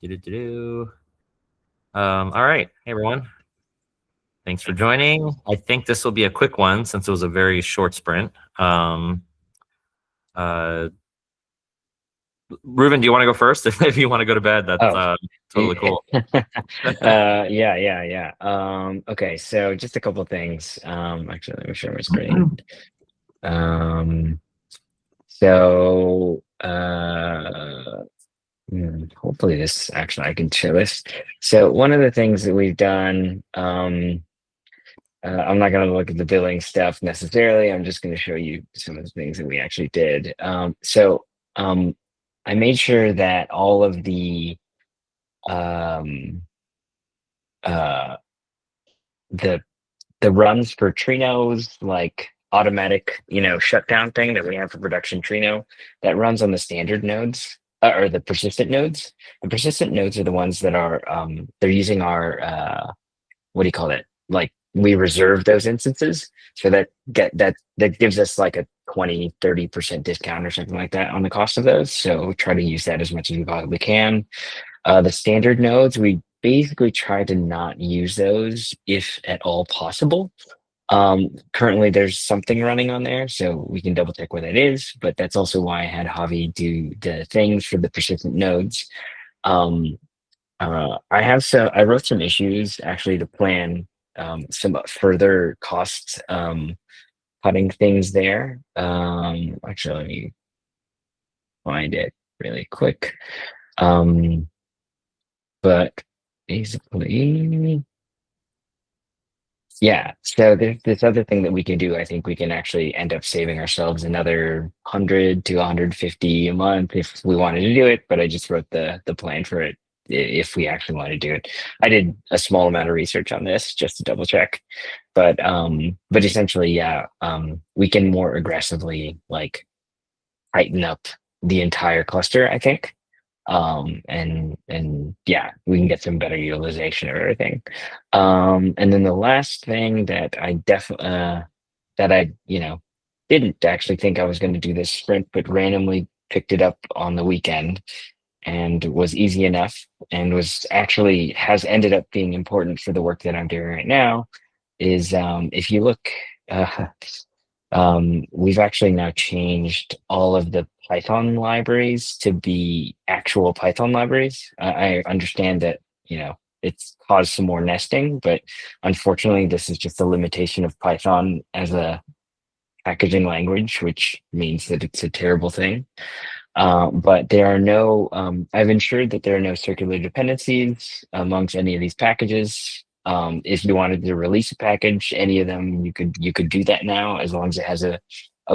Do-do-do-do. All right. Hey, everyone. Thanks for joining. I think this will be a quick one since it was a very short sprint. Uh, Ruben, do you want to go first? If you want to go to bed, that's Oh, totally cool. yeah. Okay, so just a couple things. Actually, let me share my screen. Um, so, hopefully this actually I can show this. So one of the things that we've done, I'm not going to look at the billing stuff necessarily. I'm just going to show you some of the things that we actually did. Um, I made sure that all of um, uh, the the runs for Trino's like automatic, shutdown thing that we have for production Trino that runs on the standard nodes or the persistent nodes. The persistent nodes are the ones that are they're using our what do you call it? Like we reserve those instances so that gives us like a 20-30% discount or something like that on the cost of those. So we try to use that as much as we possibly can. The standard nodes, we basically try to not use those if at all possible. Currently there's something running on there, so we can double check what that is, but that's also why I had Javi do the things for the persistent nodes. Um, I wrote some issues actually to plan some further cost cutting things there. Actually, let me find it really quick. Um, but basically, yeah. So there's this other thing that we can do. I think we can actually end up saving ourselves another 100 to 150 a month if we wanted to do it. But I just wrote the plan for it if we actually want to do it. I did a small amount of research on this just to double check. But essentially, yeah, we can more aggressively like tighten up the entire cluster, I think. And yeah, we can get some better utilization of everything. And then the last thing that I definitely that I didn't actually think I was going to do this sprint, but randomly picked it up on the weekend and was easy enough and was actually has ended up being important for the work that I'm doing right now is if you look uh, we've actually now changed all of the Python libraries to be actual Python libraries. I understand that, it's caused some more nesting, but unfortunately, this is just a limitation of Python as a packaging language, which means that it's a terrible thing. But there are no, I've ensured that there are no circular dependencies amongst any of these packages. If you wanted to release a package, any of them, you could do that now as long as it has a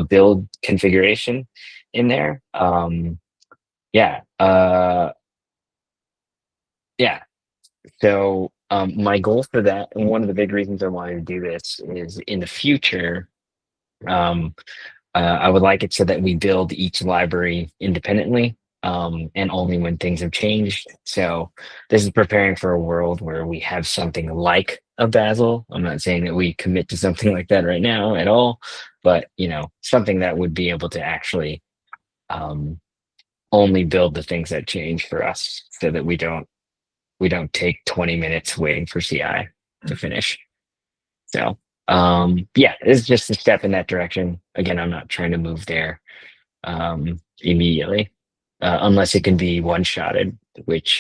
build configuration in there. Yeah, yeah. So my goal for that, and one of the big reasons I wanted to do this is in the future. Um, I would like it so that we build each library independently and only when things have changed. So this is preparing for a world where we have something like a Bazel. I'm not saying that we commit to something like that right now at all, but something that would be able to actually um, only build the things that change for us, so that we don't take 20 minutes waiting for CI to finish. So yeah, it's just a step in that direction. Again, I'm not trying to move there immediately, unless it can be one shotted, which,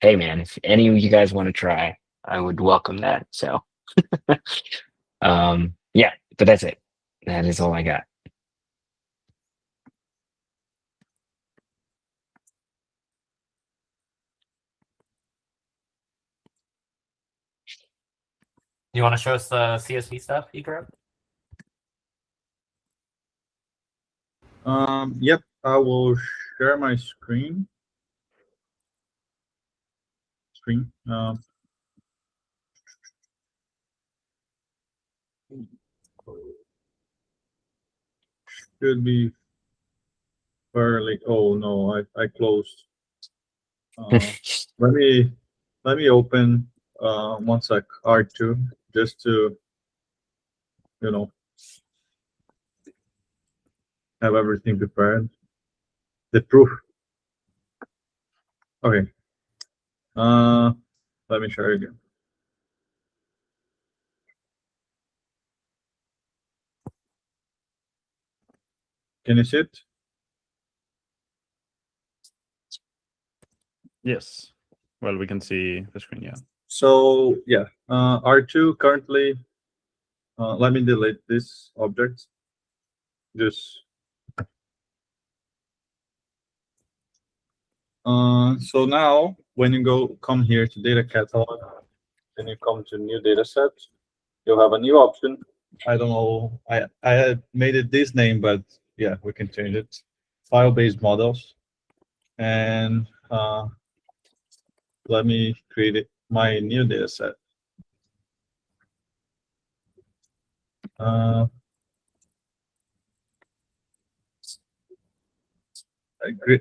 hey man, if any of you guys want to try, I would welcome that. So, yeah, but that's it. That is all I got. You want to show us the CSV stuff, Ikra? Yep, I will share my screen. Screen. Should be fairly. Oh no, I closed. Uh, let me open one sec R2 just to you know have everything prepared. The proof. Okay. Let me share again. Can you see it? Yes. Well, we can see the screen, yeah. So yeah, R2 currently. Let me delete this object. Just so now when you come here to data catalog, and you come to new data set, you'll have a new option. I don't know. I had made it this name, but yeah, we can change it. File-based models, and let me create my new data set.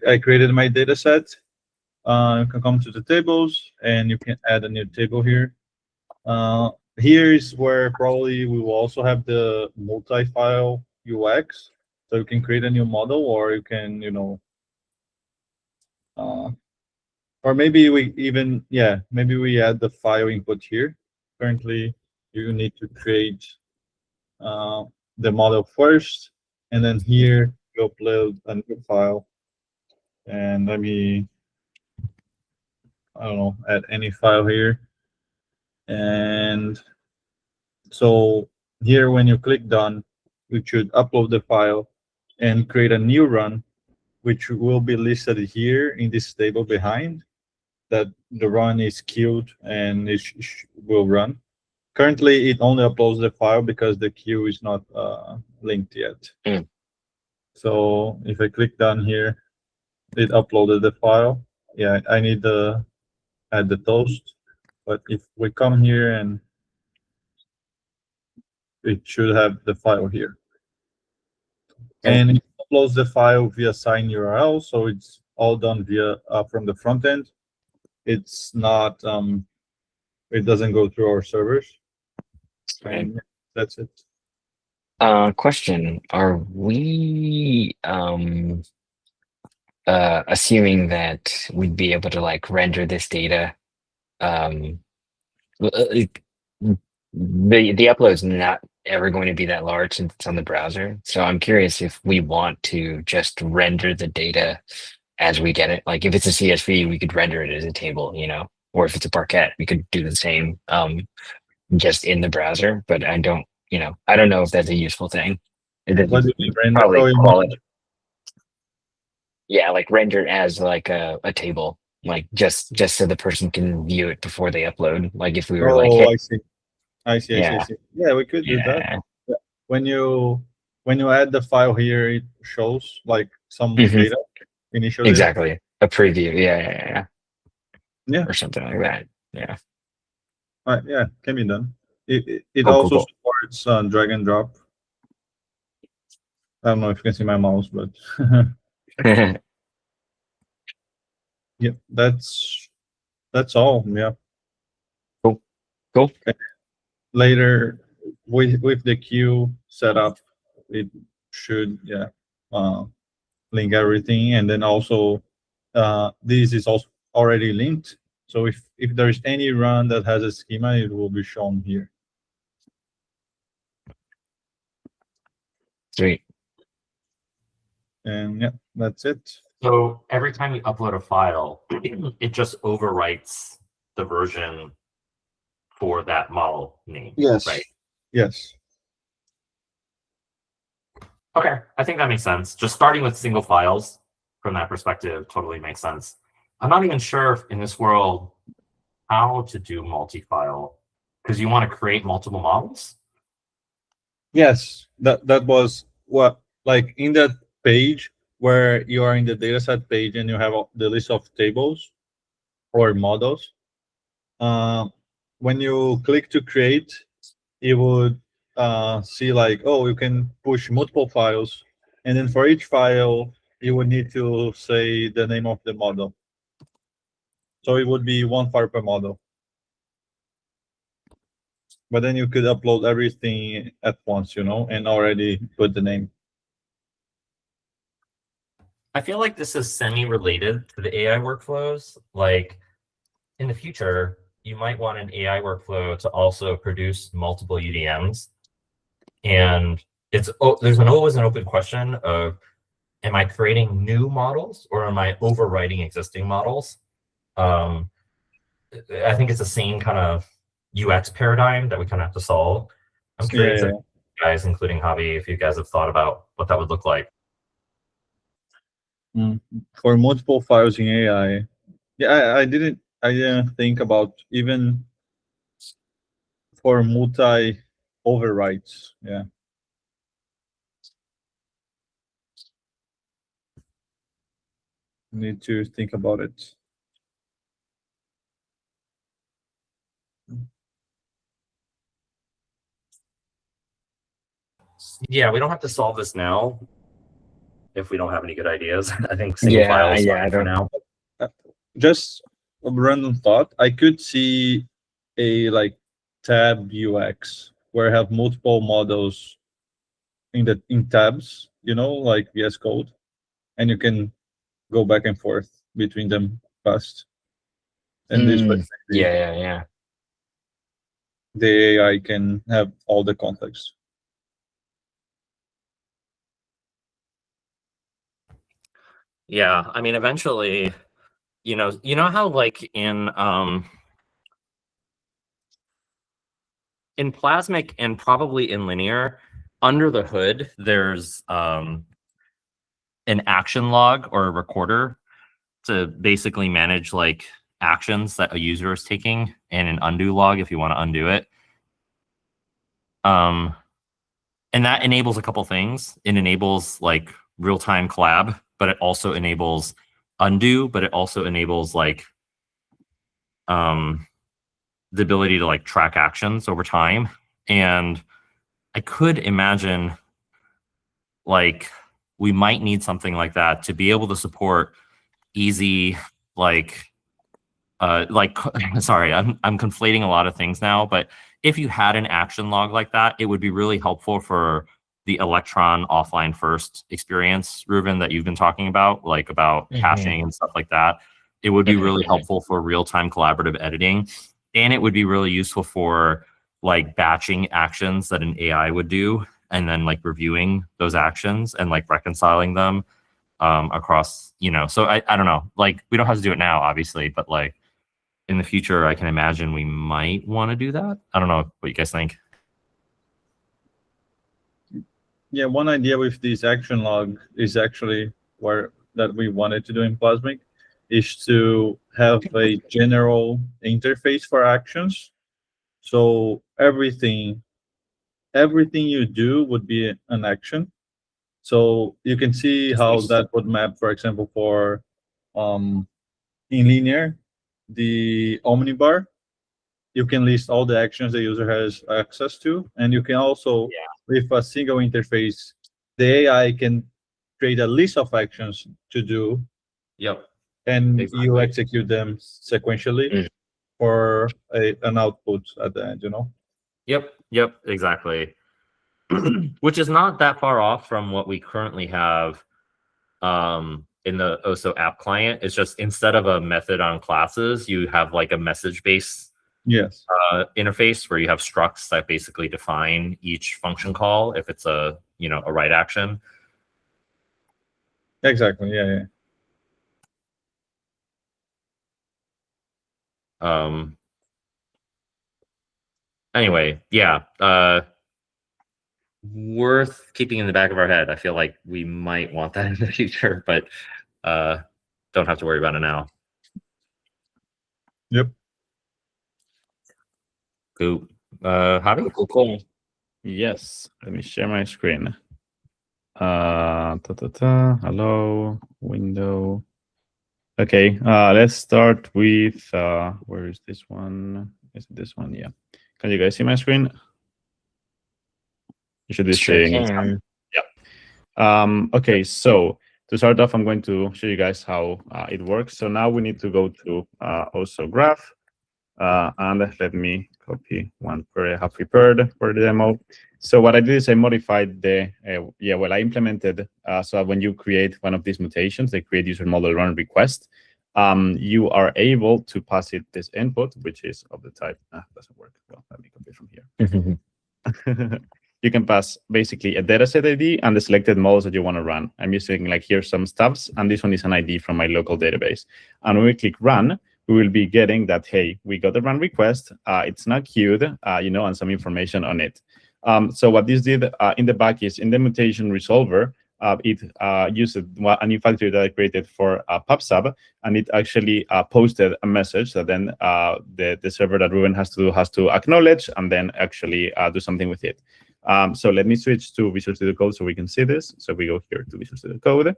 I created my data set. You can come to the tables, and you can add a new table here. Here is where probably we will also have the multi-file UX. So you can create a new model, or you can, or maybe maybe we add the file input here. Currently, you need to create the model first, and then here you upload a new file. And let me, I don't know, add any file here. And so here, when you click done, you should upload the file and create a new run, which will be listed here in this table behind, that the run is queued and it will run. Currently, it only uploads the file because the queue is not linked yet. Mm. So if I click done here, it uploaded the file. Yeah, I need to add the toast. But if we come here, and it should have the file here. Okay. And it uploads the file via sign URL, so it's all done via from the front end. It's not it doesn't go through our servers. Right. And that's it. Question: are we assuming that we'd be able to like render this data? The upload's not ever going to be that large since it's on the browser. So I'm curious if we want to just render the data as we get it. Like if it's a CSV, we could render it as a table, or if it's a Parquet, we could do the same just in the browser. But I don't know if that's a useful thing. What do you mean, render? Probably Oh, you mean- quality. Yeah, like rendered as like a table, like just so the person can view it before they upload. Like if we were like, Oh, hey, I see. I see. yeah, Yeah, we could do that. yeah, Yeah. When you add the file here, it shows like some Mhm. data, initial data. exactly, a preview, yeah, Yeah. or something like that. Yeah. Yeah, can be done. It Cool, also cool. supports drag and drop. I don't know if you can see my mouse, but yeah, that's all. Yeah. Cool. Okay. Later, with the queue set up, it should link everything, and then also this is also already linked. So if there is any run that has a schema, it will be shown here. Sweet. And yeah, that's it. So every time you upload a file, it just overwrites the version for that model name. Yes. Right. Yes. Okay. I think that makes sense. Just starting with single files from that perspective totally makes sense. I'm not even sure if in this world how to do multi-file, because you want to create multiple models. Yes, that was what, like in that page where you are in the dataset page and you have the list of tables or models. When you click to create, you would see like, oh, you can push multiple files, and then for each file you would need to say the name of the model. So it would be one file per model. But then you could upload everything at once, and already put the name. I feel like this is semi-related to the AI workflows. Like in the future, you might want an AI workflow to also produce multiple UDMs. And there's always an open question of, am I creating new models or am I overwriting existing models? I think it's the same kind of UX paradigm that we kind of have to solve. I'm curious if you guys, including Javi, if you guys have thought about what that would look like. For multiple files in AI, yeah, I didn't think about even for multi overwrites. Yeah. Need to think about it. Yeah, we don't have to solve this now if we don't have any good ideas. I think single file is fine for now. Just a random thought. I could see a like tab UX where I have multiple models in tabs, like VS Code, and you can go back and forth between them fast. And this way, yeah. the AI can have all the context. Yeah, I mean, eventually, you know how like in Plasmic and probably in Linear, under the hood, there's an action log or a recorder to basically manage like actions that a user is taking, and an undo log if you want to undo it. And that enables a couple things. It enables like real-time collab, but it also enables undo, but it also enables like the ability to like track actions over time. And I could imagine like we might need something like that to be able to support easy sorry, I'm conflating a lot of things now, but if you had an action log like that, it would be really helpful for the Electron offline first experience, Ruben, that you've been talking about, like about caching and stuff like that. It would be really helpful for real-time collaborative editing. And it would be really useful for like batching actions that an AI would do, and then like reviewing those actions and like reconciling them across, so I don't know, like we don't have to do it now, obviously, but like in the future, I can imagine we might want to do that. I don't know what you guys think. Yeah, one idea with this action log is actually that we wanted to do in Plasmic is to have a general interface for actions. So everything you do would be an action. So you can see how that would map, for example, for in Linear, the omnibar. You can list all the actions the user has access to, and you can also, with a single interface, the AI can create a list of actions to do. Yep. And you execute them sequentially for an output at the end, Yep, exactly. Which is not that far off from what we currently have in the OSO app client. It's just instead of a method on classes, you have like a message-based interface where you have structs that basically define each function call if it's a write action. Exactly. Yeah. Anyway, yeah. Worth keeping in the back of our head. I feel like we might want that in the future, but don't have to worry about it now. Yep. Cool. Javi? Cool. Yes. Let me share my screen. Hello, window. Okay. Let's start with where is this one? Is it this one? Yeah. Can you guys see my screen? You should be seeing. Yeah. Okay. So to start off, I'm going to show you guys how it works. So now we need to go to OSO Graph. And let me copy one I have prepared for the demo. So what I did is I modified I implemented so when you create one of these mutations, they create user model run request. you are able to pass it this input, which is of the type, doesn't work. Well, let me copy from here. You can pass basically a dataset ID and the selected models that you want to run. I'm using like here's some stubs, and this one is an ID from my local database. And when we click run, we will be getting that, hey, we got a run request. It's not queued, and some information on it. So what this did in the back is in the mutation resolver, it used a new factory that I created for PubSub, and it actually posted a message that then the server that Ruben has to do has to acknowledge and then actually do something with it. So let me switch to Visual Studio Code so we can see this. So we go here to Visual Studio Code.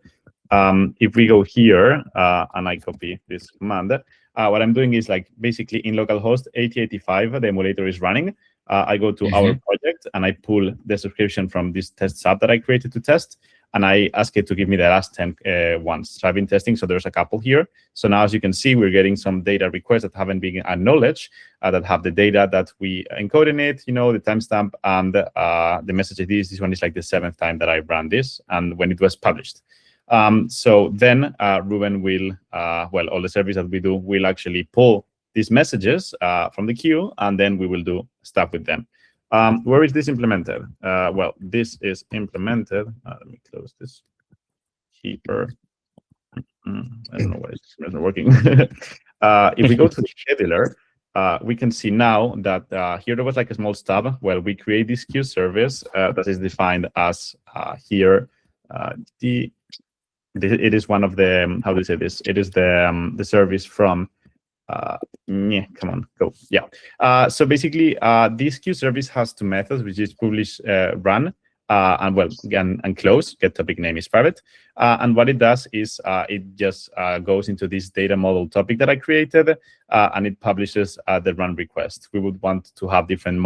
If we go here and I copy this command, what I'm doing is like basically in localhost 8085, the emulator is running. I go to our project and I pull the subscription from this test sub that I created to test, and I ask it to give me the last 10 ones. So I've been testing, so there's a couple here. So now, as you can see, we're getting some data requests that haven't been acknowledged, that have the data that we encode in it, the timestamp and the message ID. This one is like the 7th time that I ran this, and when it was published. So then Ruben will, all the service that we do will actually pull these messages from the queue, and then we will do stuff with them. Where is this implemented? Well, this is implemented. Let me close this keeper. I don't know why it's not working. If we go to the scheduler, we can see now that here there was like a small stub. Well, we create this queue service that is defined as here. It is one of the, how do you say this? It is the service from come on, go. Yeah. So basically, this queue service has two methods, which is publish, run, and close. Get topic name is private. And what it does is it just goes into this data model topic that I created, and it publishes the run request. We would want to have different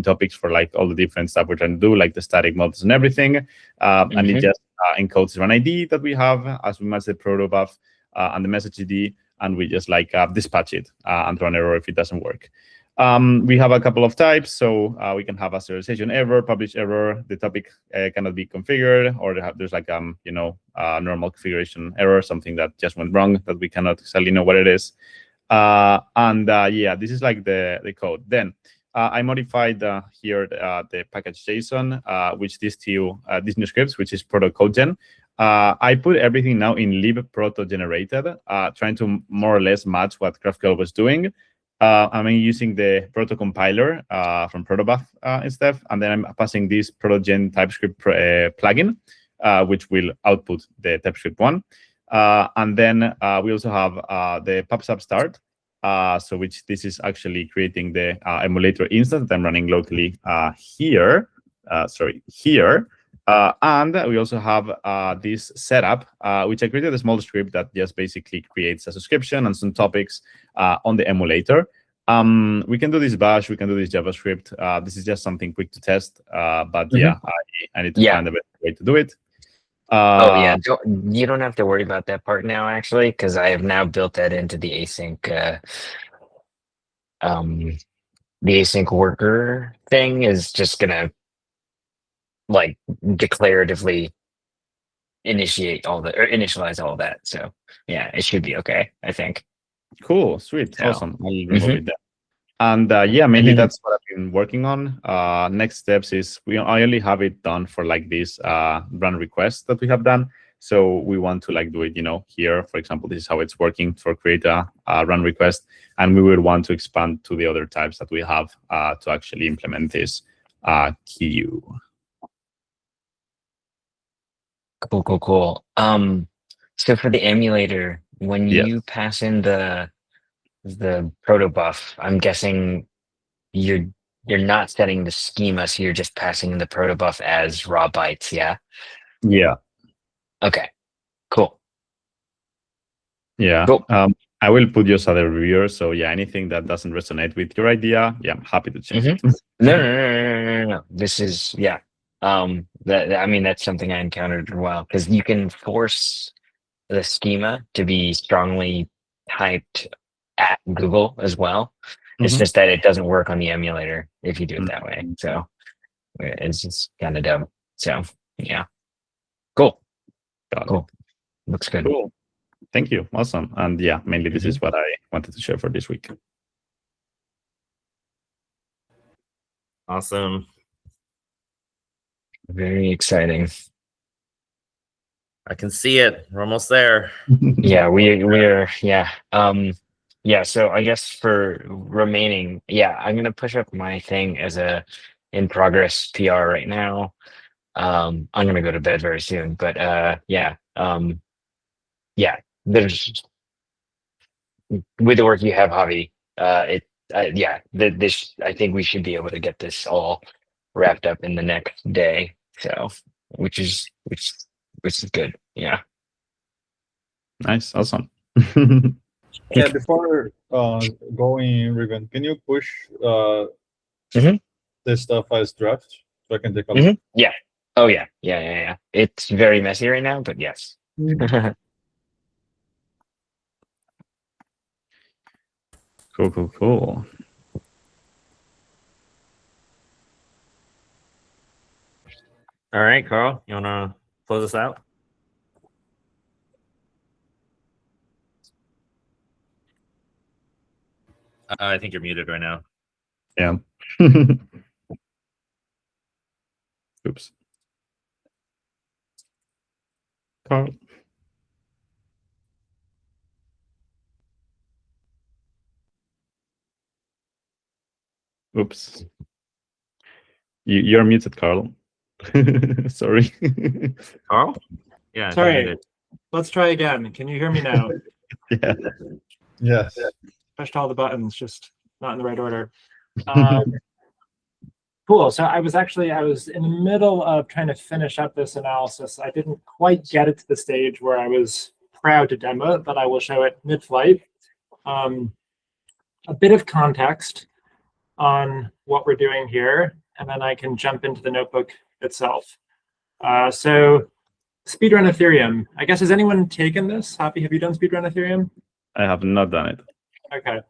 topics for like all the different stuff we're trying to do, like the static models and everything. And it just encodes the run ID that we have as we match the protobuf and the message ID. And we just like dispatch it and throw an error if it doesn't work. We have a couple of types, so we can have a serialization error, publish error. The topic cannot be configured, or there's like normal configuration error, something that just went wrong that we cannot exactly know what it is. Yeah, this is like the code. Then I modified here the package JSON, which these new scripts, which is proto code gen. I put everything now in lib proto generated, trying to more or less match what GraphQL was doing. I'm using the proto compiler from protobuf instead, and then I'm passing this protogen TypeScript plugin, which will output the TypeScript one. And then we also have the PubSub start, this is actually creating the emulator instance that I'm running locally here. Here. And we also have this setup, which I created a small script that just basically creates a subscription and some topics on the emulator. We can do this bash, we can do this JavaScript. This is just something quick to test, but yeah, I need to find the best way to do it. You don't have to worry about that part now, actually, because I have now built that into the async worker thing is just gonna like declaratively initialize all that. So yeah, it should be okay, I think. Cool, sweet, So, awesome. I'll remove that. And yeah, mainly that's what I've been working on. Next steps is I only have it done for like this run request that we have done. So we want to like do it, here, for example, this is how it's working for create a run request. And we will want to expand to the other types that we have to actually implement this queue. Cool. So for the emulator, when you pass in the protobuf, I'm guessing you're not setting the schema, so you're just passing in the protobuf as raw bytes, yeah? Yeah. Okay. Cool. Yeah. Cool. I will put just other reviewers. So yeah, anything that doesn't resonate with your idea, yeah, I'm happy to change it. No. This is that's something I encountered as well, because you can force the schema to be strongly typed at Google as well. It's just that it doesn't work on the emulator if you do it that way. So it's just kind of dumb. So yeah. Cool. Got cool. Looks good. Cool. Thank you. Awesome. And yeah, mainly this is what I wanted to share for this week. Awesome. Very exciting. I can see it. We're almost there. Yeah, we're yeah. So I guess for remaining, yeah, I'm gonna push up my thing as a in progress PR right now. I'm gonna go to bed very soon, but yeah, yeah. There's with the work you have, Javi. Yeah. This I think we should be able to get this all wrapped up in the next day. So, which is good. Yeah. Nice. Awesome. Yeah, before going, Ruben, can you push this stuff as draft so I can take a look? Yeah. Oh yeah. It's very messy right now, but yes. Cool. All right, Carl, you want to close us out? I think you're muted right now. Yeah. Oops. Carl. Oops. You're muted, Carl. Sorry. Carl? Yeah. Sorry. Let's try again. Can you hear me now? Yeah. Yes. Pushed all the buttons, just not in the right order. Cool. So I was in the middle of trying to finish up this analysis. I didn't quite get it to the stage where I was proud to demo it, but I will show it mid-flight. A bit of context on what we're doing here, and then I can jump into the notebook itself. So speedrun Ethereum. I guess, has anyone taken this? Happy, have you done speedrun Ethereum? I have not done it. Okay.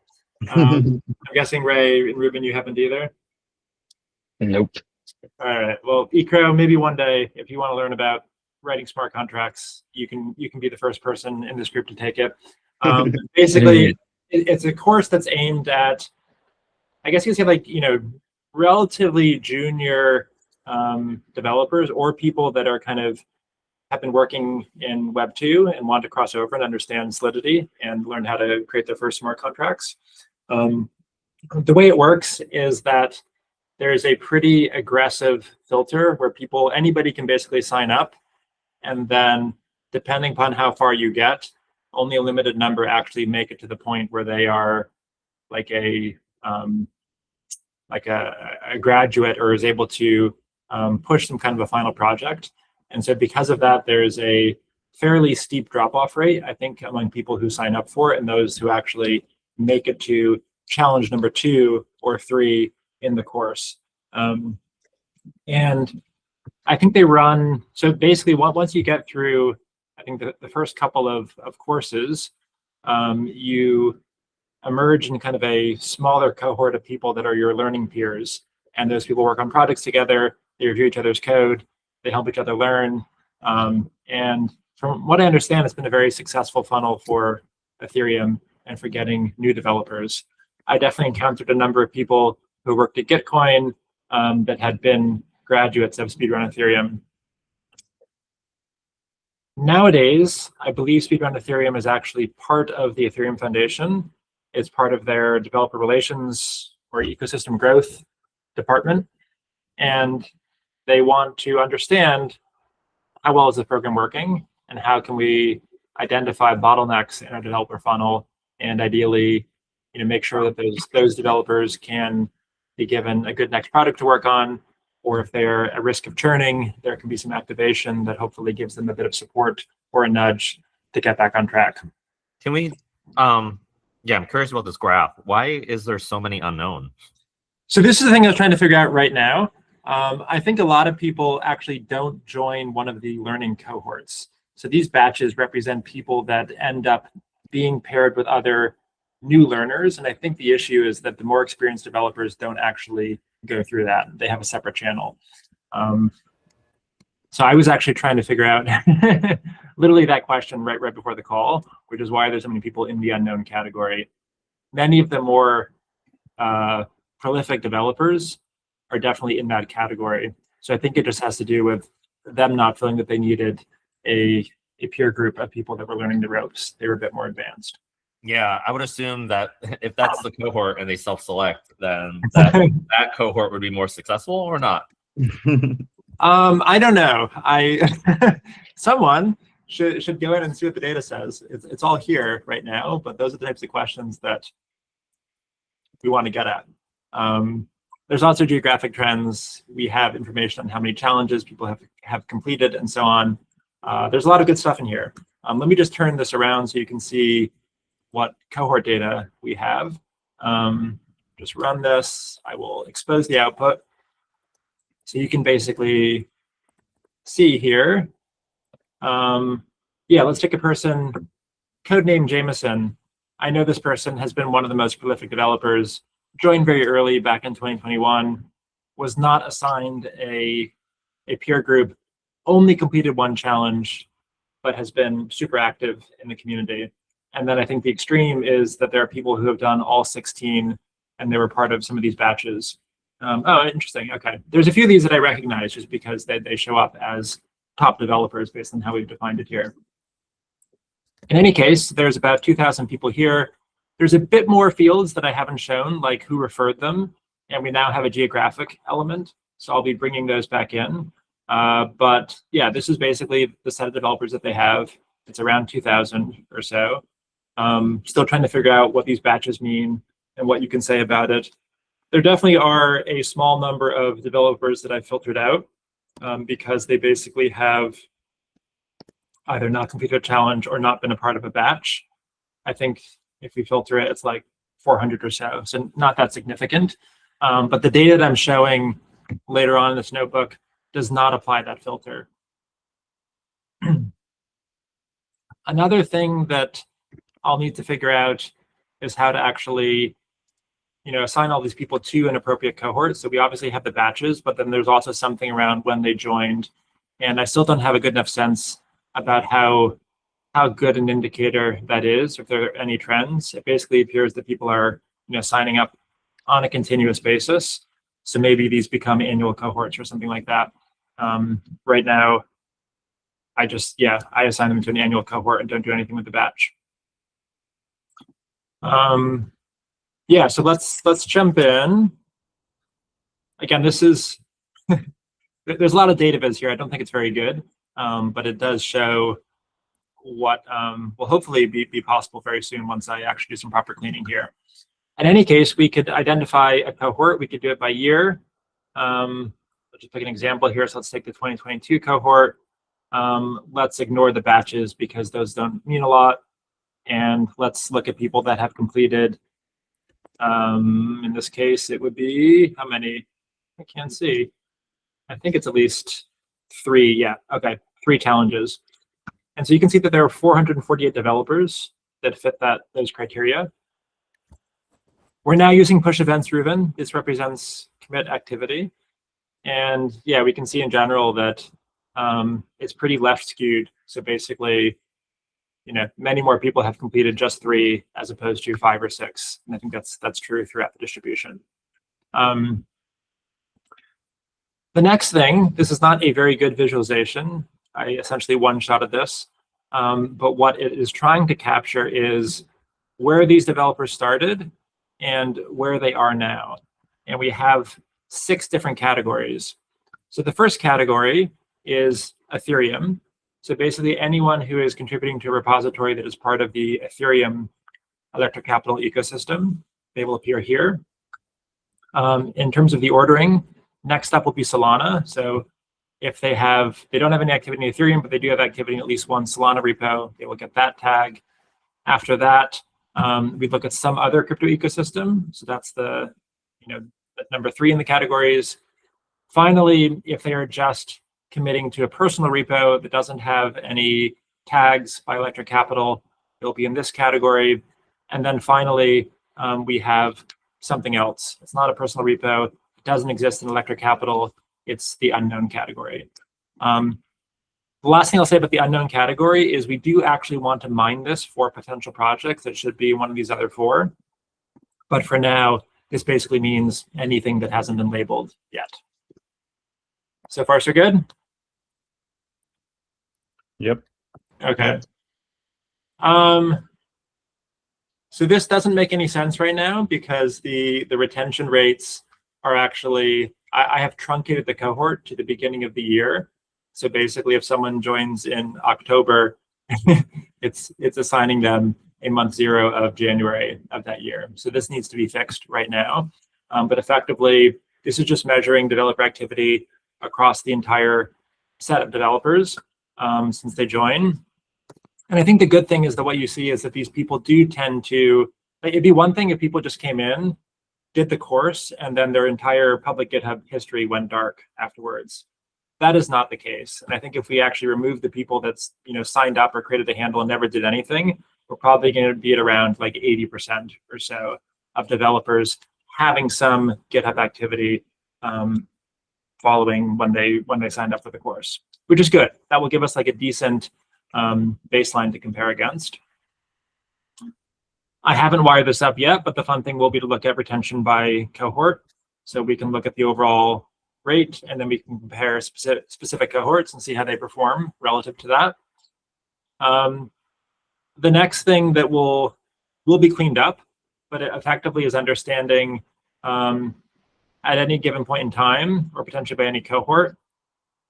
I'm guessing Ray and Ruben, you haven't either? Nope. All right. Well, Ecro, maybe one day, if you want to learn about writing smart contracts, you can be the first person in this group to take it. Basically, it's a course that's aimed at, I guess you could say, like, relatively junior developers or people that are have been working in Web 2 and want to cross over and understand Solidity and learn how to create their first smart contracts. The way it works is that there's a pretty aggressive filter where anybody can basically sign up, and then depending upon how far you get, only a limited number actually make it to the point where they are like a graduate or is able to push some kind of a final project. And so because of that, there's a fairly steep drop-off rate, I think, among people who sign up for it and those who actually make it to challenge number 2 or 3 in the course. And I think they run, so basically once you get through, I think the first couple of courses, you emerge in kind of a smaller cohort of people that are your learning peers. And those people work on projects together, they review each other's code, they help each other learn. And from what I understand, it's been a very successful funnel for Ethereum and for getting new developers. I definitely encountered a number of people who worked at Gitcoin that had been graduates of speedrun Ethereum. Nowadays, I believe speedrun Ethereum is actually part of the Ethereum Foundation. It's part of their developer relations or ecosystem growth department. And they want to understand how well is the program working and how can we identify bottlenecks in our developer funnel and ideally make sure that those developers can be given a good next product to work on, or if they're at risk of churning, there can be some activation that hopefully gives them a bit of support or a nudge to get back on track. Can we, yeah, I'm curious about this graph. Why is there so many unknown? So this is the thing I was trying to figure out right now. I think a lot of people actually don't join one of the learning cohorts. So these batches represent people that end up being paired with other new learners. And I think the issue is that the more experienced developers don't actually go through that. They have a separate channel. So I was actually trying to figure out literally that question right before the call, which is why there's so many people in the unknown category. Many of the more prolific developers are definitely in that category. So I think it just has to do with them not feeling that they needed a peer group of people that were learning the ropes. They were a bit more advanced. Yeah, I would assume that if that's the cohort and they self-select, then that cohort would be more successful or not. I don't know. Someone should go in and see what the data says. It's all here right now, but those are the types of questions that we want to get at. There's also geographic trends. We have information on how many challenges people have completed and so on. There's a lot of good stuff in here. Let me just turn this around so you can see what cohort data we have. Just run this. I will expose the output. So you can basically see here. Yeah, let's take a person, codename Jameson. I know this person has been one of the most prolific developers, joined very early back in 2021, was not assigned a peer group, only completed one challenge, but has been super active in the community. And then I think the extreme is that there are people who have done all 16 and they were part of some of these batches. Oh, interesting. Okay. There's a few of these that I recognize just because they show up as top developers based on how we've defined it here. In any case, there's about 2,000 people here. There's a bit more fields that I haven't shown, like who referred them. And we now have a geographic element. So I'll be bringing those back in. But yeah, this is basically the set of developers that they have. It's around 2,000 or so. Still trying to figure out what these batches mean and what you can say about it. There definitely are a small number of developers that I filtered out because they basically have either not completed a challenge or not been a part of a batch. I think if we filter it, it's like 400 or so, so not that significant. But the data that I'm showing later on in this notebook does not apply that filter. Another thing that I'll need to figure out is how to actually, assign all these people to an appropriate cohort. So we obviously have the batches, but then there's also something around when they joined. And I still don't have a good enough sense about how good an indicator that is, if there are any trends. It basically appears that people are, signing up on a continuous basis. So maybe these become annual cohorts or something like that. Right now, I assign them to an annual cohort and don't do anything with the batch. Yeah, so let's jump in. Again, this is there's a lot of data viz here. I don't think it's very good, but it does show what will hopefully be possible very soon once I actually do some proper cleaning here. In any case, we could identify a cohort. We could do it by year. Let's just pick an example here. So let's take the 2022 cohort. Let's ignore the batches because those don't mean a lot. And let's look at people that have completed. In this case, it would be how many? I can't see. I think it's at least 3. Yeah, okay, 3 challenges. And so you can see that there are 448 developers that fit those criteria. We're now using push events Reuven. This represents commit activity. And yeah, we can see in general that it's pretty left skewed. So basically, many more people have completed just 3 as opposed to 5 or 6. And I think that's true throughout the distribution. The next thing, this is not a very good visualization. I essentially one-shotted this. But what it is trying to capture is where these developers started and where they are now. And we have 6 different categories. So the first category is Ethereum. So basically anyone who is contributing to a repository that is part of the Ethereum Electric Capital ecosystem, they will appear here. In terms of the ordering, next up will be Solana. So if they don't have any activity in Ethereum, but they do have activity in at least one Solana repo, they will get that tag. After that, we look at some other crypto ecosystem. So that's the number 3 in the categories. Finally, if they are just committing to a personal repo that doesn't have any tags by Electric Capital, it'll be in this category. And then finally, we have something else. It's not a personal repo. It doesn't exist in Electric Capital. It's the unknown category. The last thing I'll say about the unknown category is we do actually want to mine this for potential projects that should be one of these other 4. But for now, this basically means anything that hasn't been labeled yet. So far, so good? Yep. Okay. So this doesn't make any sense right now because the retention rates are actually, I have truncated the cohort to the beginning of the year. So basically, if someone joins in October, it's assigning them a month 0 of January of that year. So this needs to be fixed right now. But effectively, this is just measuring developer activity across the entire set of developers since they join. And I think the good thing is that what you see is that these people do tend to, like, it'd be one thing if people just came in, did the course, and then their entire public GitHub history went dark afterwards. That is not the case. And I think if we actually remove the people that's, signed up or created a handle and never did anything, we're probably going to be at around like 80% or so of developers having some GitHub activity following when they signed up for the course, which is good. That will give us like a decent baseline to compare against. I haven't wired this up yet, but the fun thing will be to look at retention by cohort. So we can look at the overall rate, and then we can compare specific cohorts and see how they perform relative to that. The next thing that will be cleaned up, but it effectively is understanding at any given point in time, or potentially by any cohort,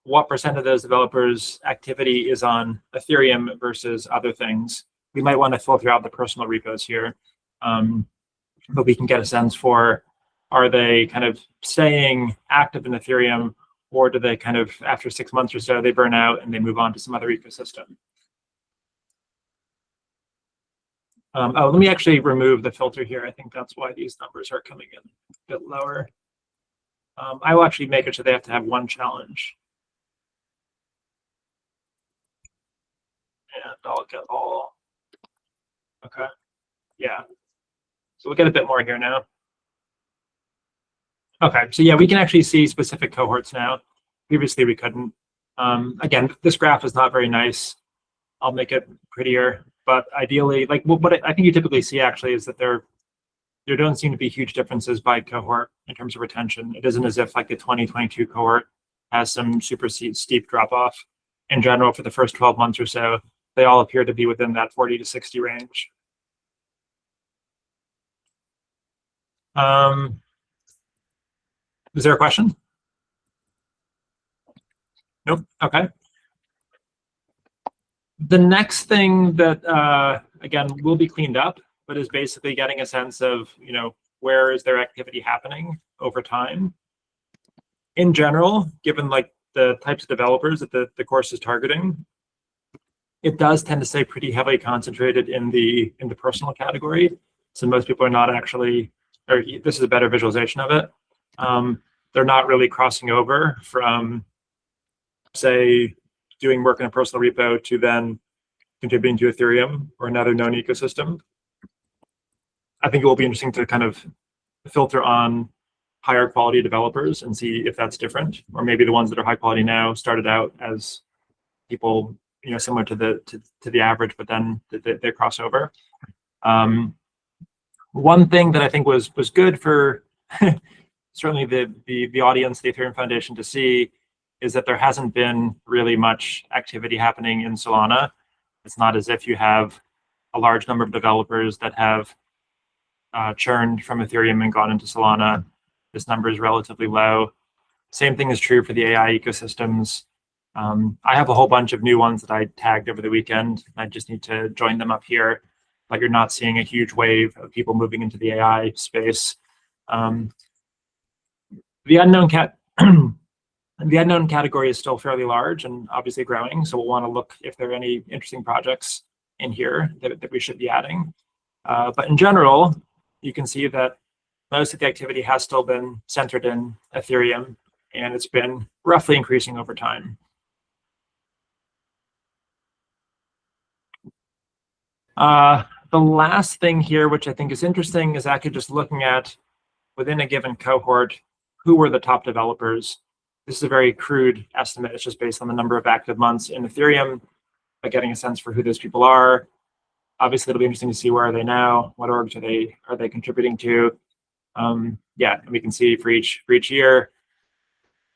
what % of those developers' activity is on Ethereum versus other things. We might want to filter out the personal repos here, but we can get a sense for, are they kind of staying active in Ethereum, or do they kind of, after 6 months or so, they burn out and they move on to some other ecosystem? Oh, let me actually remove the filter here. I think that's why these numbers are coming in a bit lower. I will actually make it so they have to have 1 challenge. And I'll get all, okay, yeah. So we'll get a bit more here now. Okay, so yeah, we can actually see specific cohorts now. Previously we couldn't. Again, this graph is not very nice. I'll make it prettier, but ideally, like what I think you typically see actually is that there don't seem to be huge differences by cohort in terms of retention. It isn't as if like the 2022 cohort has some super steep drop off. In general, for the first 12 months or so, they all appear to be within that 40 to 60 range. Is there a question? Nope. Okay. The next thing that, again, will be cleaned up, but is basically getting a sense of, where is their activity happening over time. In general, given like the types of developers that the course is targeting, it does tend to stay pretty heavily concentrated in the personal category. So most people are not actually, or this is a better visualization of it. They're not really crossing over from, say, doing work in a personal repo to then contributing to Ethereum or another known ecosystem. I think it will be interesting to kind of filter on higher quality developers and see if that's different, or maybe the ones that are high quality now started out as people, similar to the average, but then they cross over. One thing that I think was good for certainly the audience, the Ethereum Foundation, to see is that there hasn't been really much activity happening in Solana. It's not as if you have a large number of developers that have churned from Ethereum and gone into Solana. This number is relatively low. Same thing is true for the AI ecosystems. I have a whole bunch of new ones that I tagged over the weekend. I just need to join them up here, but you're not seeing a huge wave of people moving into the AI space. The unknown the unknown category is still fairly large and obviously growing, so we'll want to look if there are any interesting projects in here that we should be adding. But in general, you can see that most of the activity has still been centered in Ethereum, and it's been roughly increasing over time. The last thing here, which I think is interesting, is actually just looking at within a given cohort, who were the top developers. this is a very crude estimate. It's just based on the number of active months in Ethereum, but getting a sense for who those people are. Obviously, it'll be interesting to see where are they now, what orgs are they contributing to. Yeah, and we can see for each year,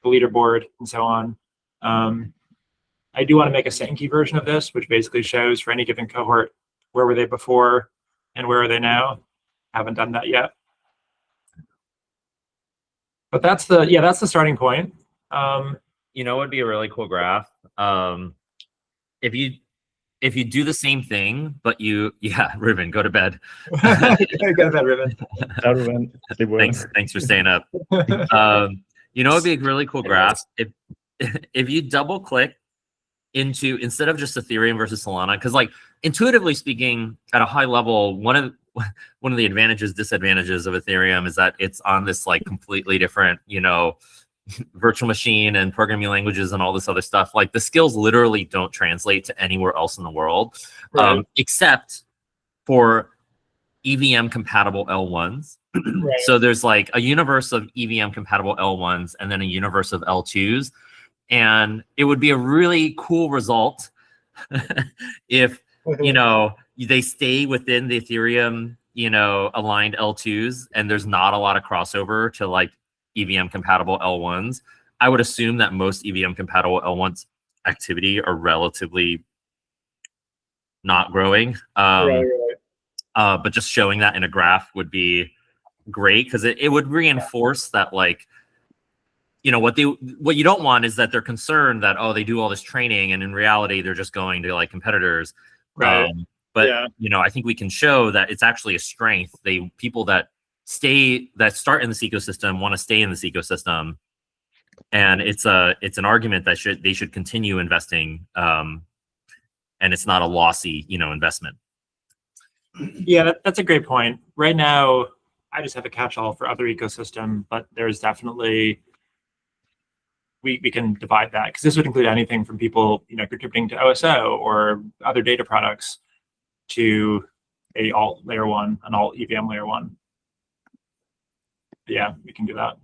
the leaderboard and so on. I do want to make a Sankey version of this, which basically shows for any given cohort where were they before and where are they now. Haven't done that yet. But that's the starting point. You know, it would be a really cool graph. If you do the same thing, but Ruben, go to bed. Go to bed, Ruben. Ciao, Ruben. Sleep well. Thanks for staying up. You know, it'd be a really cool graph if you double click into, instead of just Ethereum versus Solana, because like intuitively speaking, at a high level, one of the advantages, disadvantages of Ethereum is that it's on this like completely different, you know, virtual machine and programming languages and all this other stuff. Like the skills literally don't translate to anywhere else in the world, Right. Except for EVM compatible L1s. Right. So there's like a universe of EVM compatible L1s and then a universe of L2s. And it would be a really cool result if, you know, they stay within the Ethereum, you know, aligned L2s and there's not a lot of crossover to like EVM compatible L1s. I would assume that most EVM compatible L1s activity are relatively not growing. Right. But just showing that in a graph would be great because it would reinforce that, like, you know, what you don't want is that they're concerned that, oh, they do all this training and in reality they're just going to like competitors. Right. But Yeah. you know, I think we can show that it's actually a strength. People that start in this ecosystem want to stay in this ecosystem, and it's an argument that they should continue investing, and it's not a lossy, you know, investment. Yeah, that's a great point. Right now, I just have a catch-all for other ecosystem, but there's definitely we can divide that because this would include anything from people, you know, contributing to OSO or other data products to a alt layer 1, an alt EVM layer 1. Yeah, we can do that.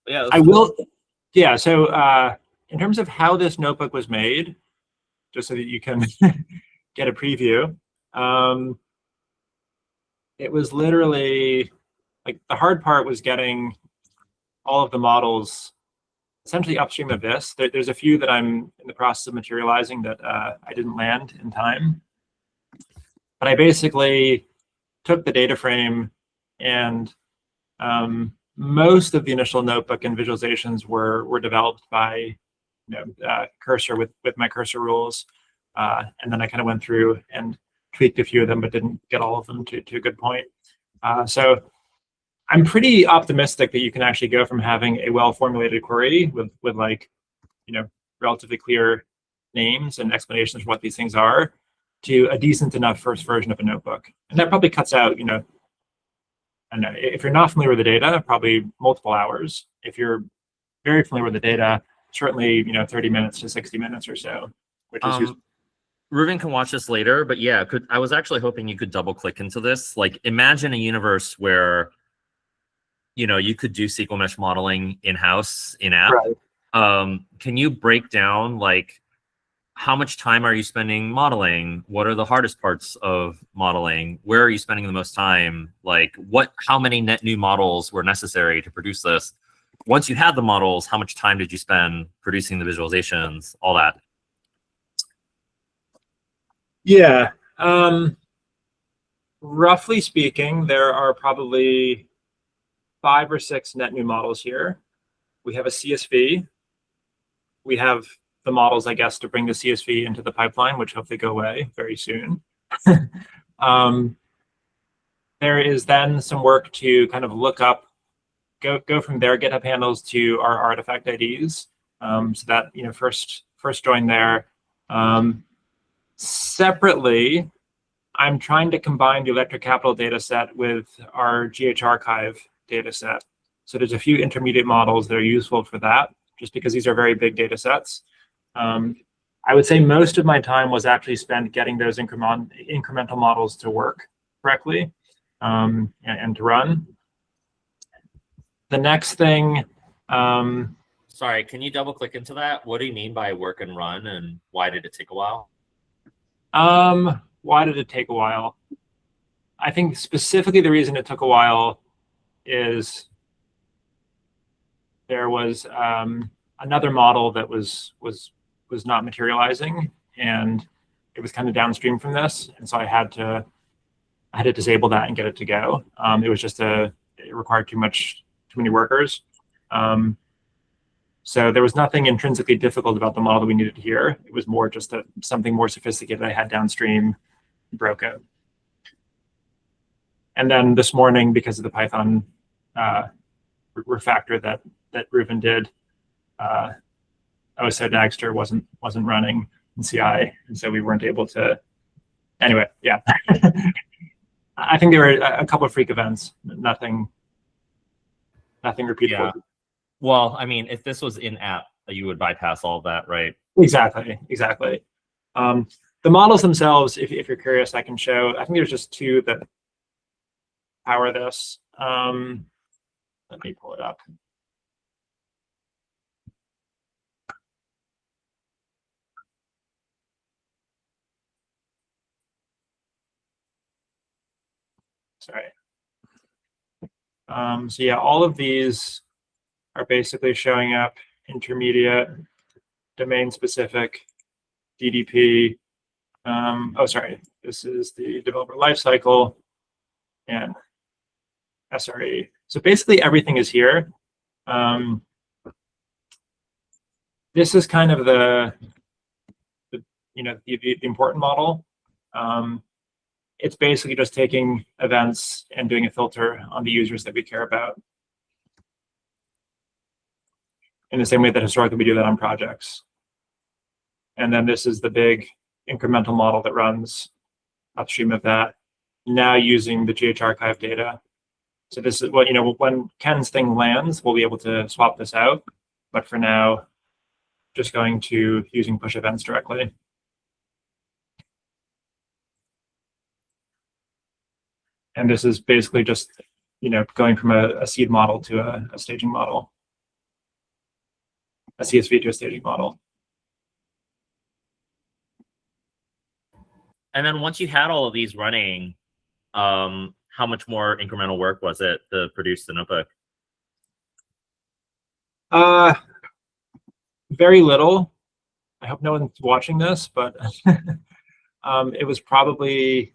Yeah, I will. Yeah. So in terms of how this notebook was made, just so that you can get a preview, it was literally like the hard part was getting all of the models essentially upstream of this. There's a few that I'm in the process of materializing that I didn't land in time, but I basically took the data frame and most of the initial notebook and visualizations were developed by Cursor with my Cursor rules, and then I kind of went through and tweaked a few of them, but didn't get all of them to a good point. So I'm pretty optimistic that you can actually go from having a well-formulated query with like, you know, relatively clear names and explanations for what these things are to a decent enough first version of a notebook. And that probably cuts out, you know, I don't know, if you're not familiar with the data, probably multiple hours. If you're very familiar with the data, certainly, you know, 30 minutes to 60 minutes or so, which is useful. Ruben can watch this later, but yeah, I was actually hoping you could double click into this. Like, imagine a universe where, you know, you could do SQL mesh modeling in-house, in-app. Right. Can you break down, like, how much time are you spending modeling? What are the hardest parts of modeling? Where are you spending the most time? Like, how many net new models were necessary to produce this? Once you had the models, how much time did you spend producing the visualizations? All that. Yeah. Roughly speaking, there are probably 5 or 6 net new models here. We have a CSV. We have the models, I guess, to bring the CSV into the pipeline, which hopefully go away very soon. There is then some work to kind of look up, go from their GitHub handles to our artifact IDs. So that, you know, first join there. Separately, I'm trying to combine the Electric Capital data set with our GH archive data set. So there's a few intermediate models that are useful for that, just because these are very big data sets. I would say most of my time was actually spent getting those incremental models to work correctly and to run. The next thing, Sorry, can you double click into that? What do you mean by work and run, and why did it take a while? why did it take a while? I think specifically the reason it took a while is there was another model that was not materializing, and it was kind of downstream from this, and so I had to disable that and get it to go. It was just it required too many workers. So there was nothing intrinsically difficult about the model that we needed here. It was more just that something more sophisticated I had downstream broke it. And then this morning, because of the Python refactor that Reuven did, OSO Dagster wasn't running in CI, and so we weren't able to. Anyway, yeah. I think there were a couple of freak events, nothing repeatable. Yeah. Well, I mean, if this was in app, you would bypass all of that, right? Exactly. The models themselves, if you're curious, I can show. I think there's just two that power this. Let me pull it up. Sorry. So yeah, all of these are basically showing up intermediate, domain specific, DDP. Oh, sorry. This is the developer lifecycle and SRE. So basically everything is here. This is kind of the important model. It's basically just taking events and doing a filter on the users that we care about, in the same way that historically we do that on projects. And then this is the big incremental model that runs upstream of that, now using the GH archive data. So this is what, when Ken's thing lands, we'll be able to swap this out. But for now, just going to using push events directly. And this is basically just, going from a seed model to a staging model, a CSV to a staging model. And then once you had all of these running, how much more incremental work was it to produce the notebook? Very little. I hope no one's watching this, but it was probably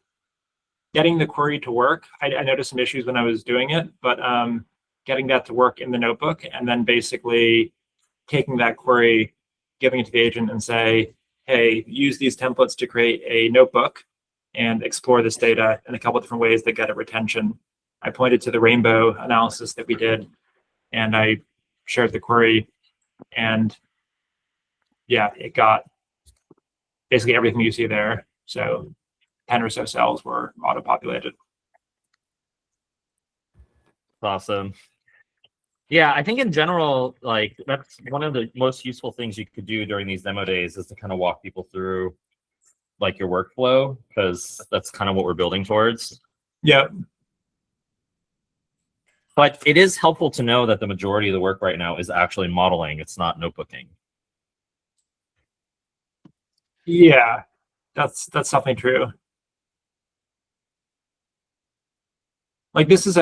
getting the query to work. I noticed some issues when I was doing it, but getting that to work in the notebook, and then basically taking that query, giving it to the agent and say, hey, use these templates to create a notebook and explore this data in a couple of different ways that get at retention. I pointed to the rainbow analysis that we did, and I shared the query, and yeah, it got basically everything you see there. So 10 or so cells were auto-populated. Awesome. Yeah, I think in general, like that's one of the most useful things you could do during these demo days is to kind of walk people through like your workflow, because that's kind of what we're building towards. Yeah. But it is helpful to know that the majority of the work right now is actually modeling. It's not notebooking. Yeah, that's definitely true. Like this is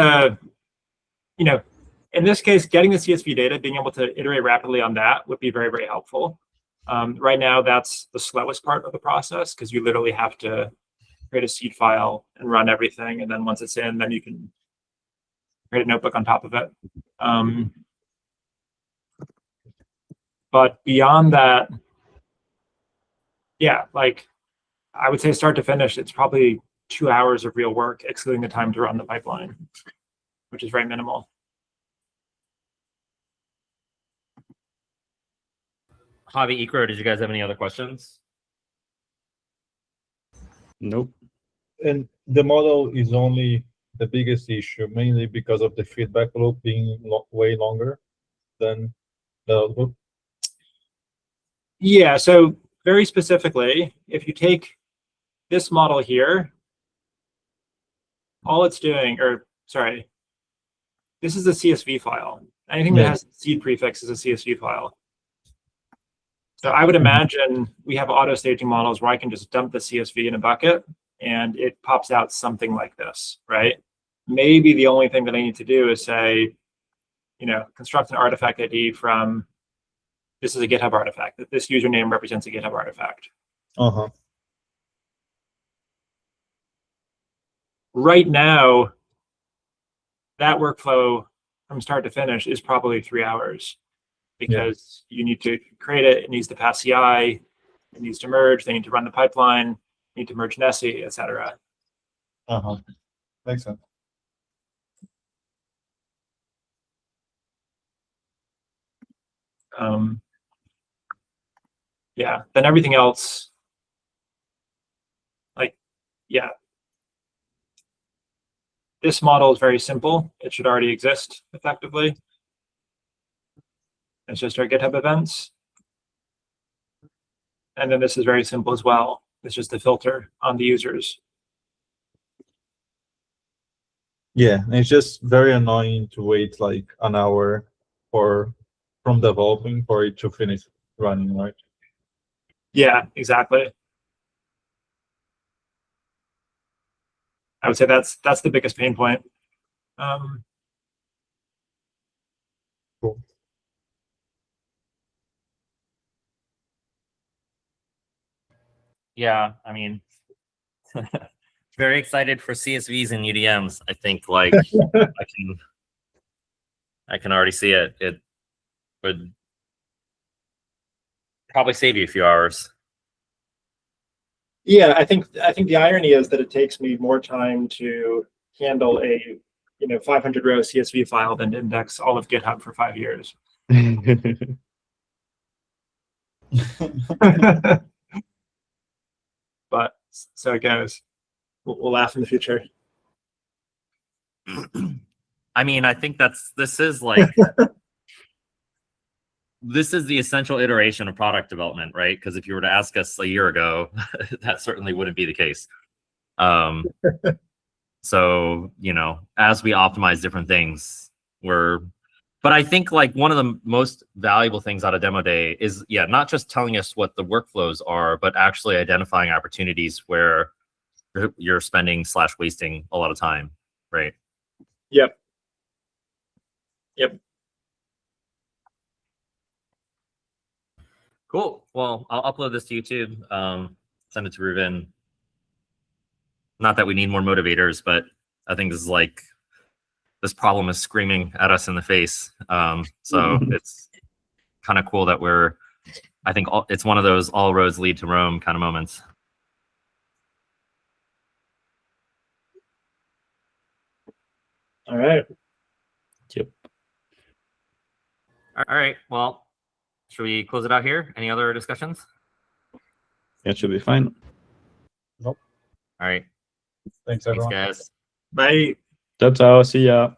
in this case, getting the CSV data, being able to iterate rapidly on that would be very, very helpful. Right now, that's the slowest part of the process, because you literally have to create a seed file and run everything. And then once it's in, then you can create a notebook on top of it. But beyond that, yeah, like I would say start to finish, it's probably 2 hours of real work, excluding the time to run the pipeline, which is very minimal. Javi, Ikro, did you guys have any other questions? Nope. And the model is only the biggest issue, mainly because of the feedback loop being way longer than the notebook. Yeah, so very specifically, if you take this model here, all it's doing, or sorry, this is a CSV file. Anything that has seed prefix is a CSV file. So I would imagine we have auto staging models where I can just dump the CSV in a bucket and it pops out something like this, right? Maybe the only thing that I need to do is say, construct an artifact ID from, this is a GitHub artifact, that this username represents a GitHub artifact. Uh-huh. Right now, that workflow from start to finish is probably 3 hours because you need to create it, it needs to pass CI, it needs to merge, they need to run the pipeline, need to merge Nessie, etc. Uh-huh. Makes sense. Yeah, then everything else, this model is very simple. It should already exist effectively. It's just our GitHub events. And then this is very simple as well. It's just a filter on the users. Yeah, and it's just very annoying to wait like an hour from developing for it to finish running, right? Yeah, exactly. I would say that's the biggest pain point. Cool. Yeah, I mean, very excited for CSVs and UDMs. I think like I can already see it. It would probably save you a few hours. Yeah, I think the irony is that it takes me more time to handle a 500 row CSV file than to index all of GitHub for 5 years. But so it goes. We'll laugh in the future. I mean, I think this is like this is the essential iteration of product development, right? Because if you were to ask us a year ago, that certainly wouldn't be the case. So, as we optimize different things, but I think like one of the most valuable things out of demo day is, not just telling us what the workflows are, but actually identifying opportunities where you're spending/wasting a lot of time, right? Yep. Cool. Well, I'll upload this to YouTube, send it to Ruben. Not that we need more motivators, but I think this problem is screaming at us in the face. So it's kind of cool that I think it's one of those all roads lead to Rome kind of moments. All right. Yep. All right. Well, should we close it out here? Any other discussions? That should be fine. Nope. All right. Thanks, Thanks, everyone. guys. Bye. Ciao, ciao. See ya.